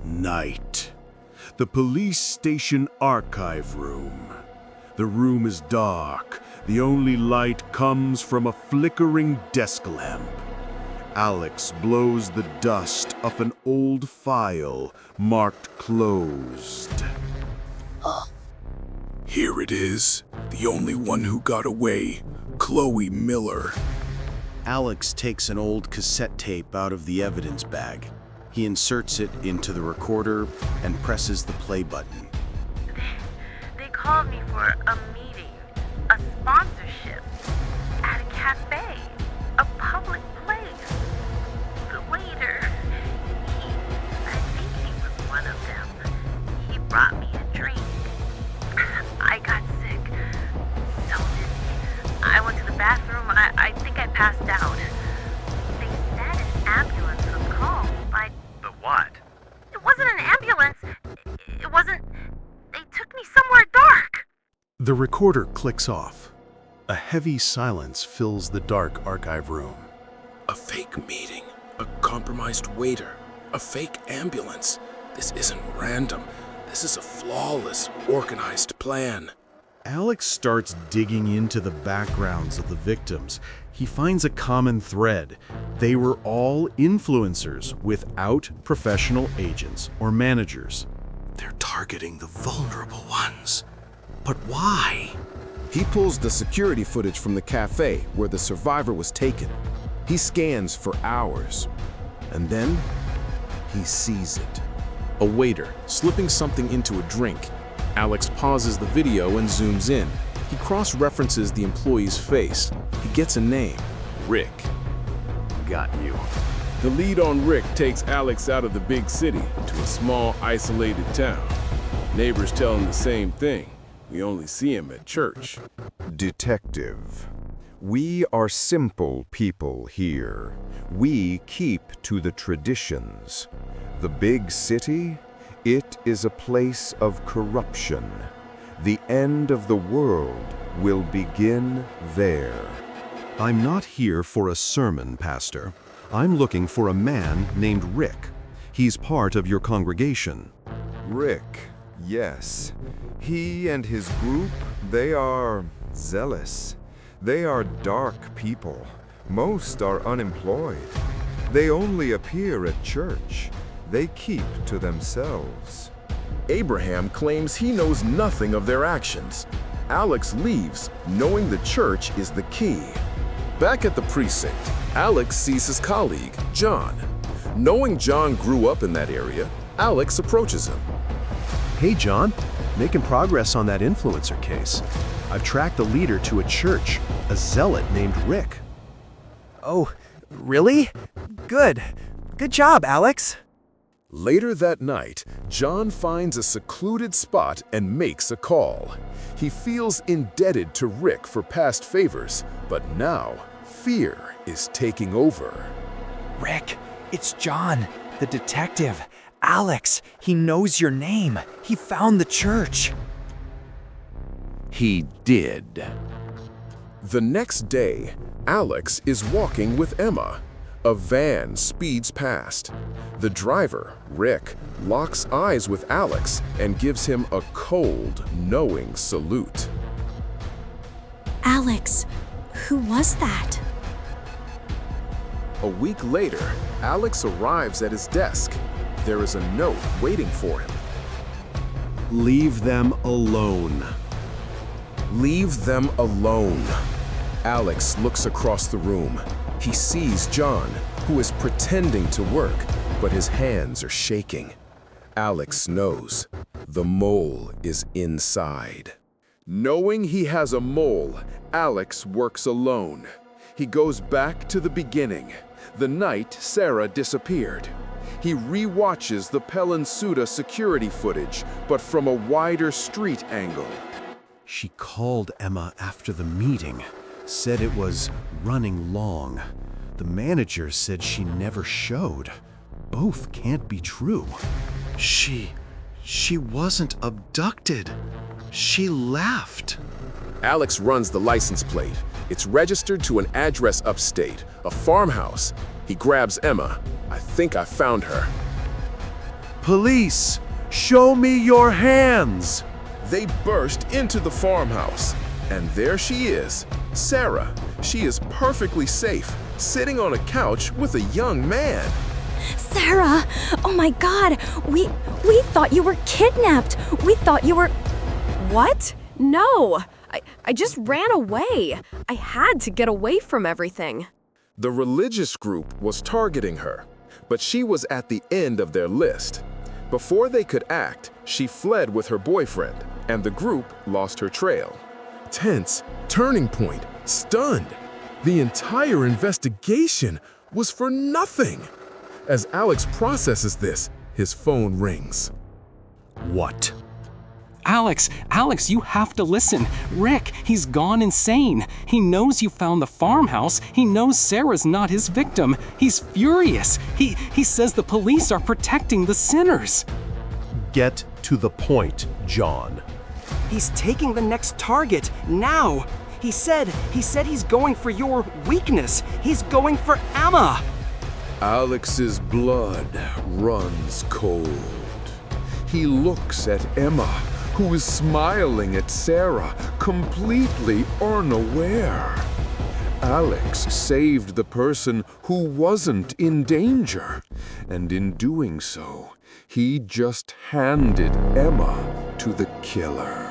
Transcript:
Night. The police station archive room. The room is dark. The only light comes from a flickering desk lamp. Alex blows the dust off an old file marked closed. Here it is. The only one who got away. Chloe Miller. Alex takes an old cassette tape out of the evidence bag. He inserts it into the recorder and presses the play button. They called me for a meeting, a sponsorship, at a cafe, a public place. The waiter, I think he was one of them. He brought me a drink. I got sick, so dizzy. I went to the bathroom. I think I passed out. They said an ambulance was called, but... The what? It wasn't an ambulance. It wasn't... They took me somewhere dark. The recorder clicks off. A heavy silence fills the dark archive room. A fake meeting. A compromised waiter. A fake ambulance. This isn't random. This is a flawless, organized plan. Alex starts digging into the backgrounds of the victims. He finds a common thread. They were all influencers without professional agents or managers. They're targeting the vulnerable ones. But why? He pulls the security footage from the cafe where the survivor was taken. He scans for hours. And then he sees it. A waiter slipping something into a drink. Alex pauses the video and zooms in. He cross-references the employee's face. He gets a name, Rick. Got you. The lead on Rick takes Alex out of the big city to a small, isolated town. Neighbors tell him the same thing. We only see him at church. Detective, we are simple people here. We keep to the traditions. The big city, it is a place of corruption. The end of the world will begin there. I'm not here for a sermon, Pastor. I'm looking for a man named Rick. He's part of your congregation. Rick, yes. He and his group, they are zealous. They are dark people. Most are unemployed. They only appear at church. They keep to themselves. Abraham claims he knows nothing of their actions. Alex leaves, knowing the church is the key. Back at the precinct, Alex sees his colleague, John. Knowing John grew up in that area, Alex approaches him. Hey, John. Making progress on that influencer case. I've tracked the leader to a church, a zealot named Rick. Oh, really? Good. Good job, Alex. Later that night, John finds a secluded spot and makes a call. He feels indebted to Rick for past favors, but now fear is taking over. Rick, it's John, the detective. Alex, he knows your name. He found the church. He did. The next day, Alex is walking with Emma. A van speeds past. The driver, Rick, locks eyes with Alex and gives him a cold, knowing salute. Alex, who was that? A week later, Alex arrives at his desk. There is a note waiting for him. Leave them alone. Leave them alone. Alex looks across the room. He sees John, who is pretending to work, but his hands are shaking. Alex knows the mole is inside. Knowing he has a mole, Alex works alone. He goes back to the beginning, the night Sarah disappeared. He re-watches the Pelinsuda security footage, but from a wider street angle. She called Emma after the meeting, said it was running long. The manager said she never showed. Both can't be true. She wasn't abducted. She left. Alex runs the license plate. It's registered to an address upstate, a farmhouse. He grabs Emma. I think I found her. Police, show me your hands! They burst into the farmhouse, and there she is, Sarah. She is perfectly safe, sitting on a couch with a young man. Sarah! Oh my god! We thought you were kidnapped! We thought you were... What? No! I just ran away. I had to get away from everything. The religious group was targeting her, but she was at the end of their list. Before they could act, she fled with her boyfriend, and the group lost her trail. Tense, turning point, stunned. The entire investigation was for nothing. As Alex processes this, his phone rings. What? Alex, you have to listen. Rick, he's gone insane. He knows you found the farmhouse. He knows Sarah's not his victim. He's furious. He says the police are protecting the sinners. Get to the point, John. He's taking the next target, now. He said he's going for your weakness. He's going for Emma. Alex's blood runs cold. He looks at Emma, who is smiling at Sarah, completely unaware. Alex saved the person who wasn't in danger, and in doing so, he just handed Emma to the killer.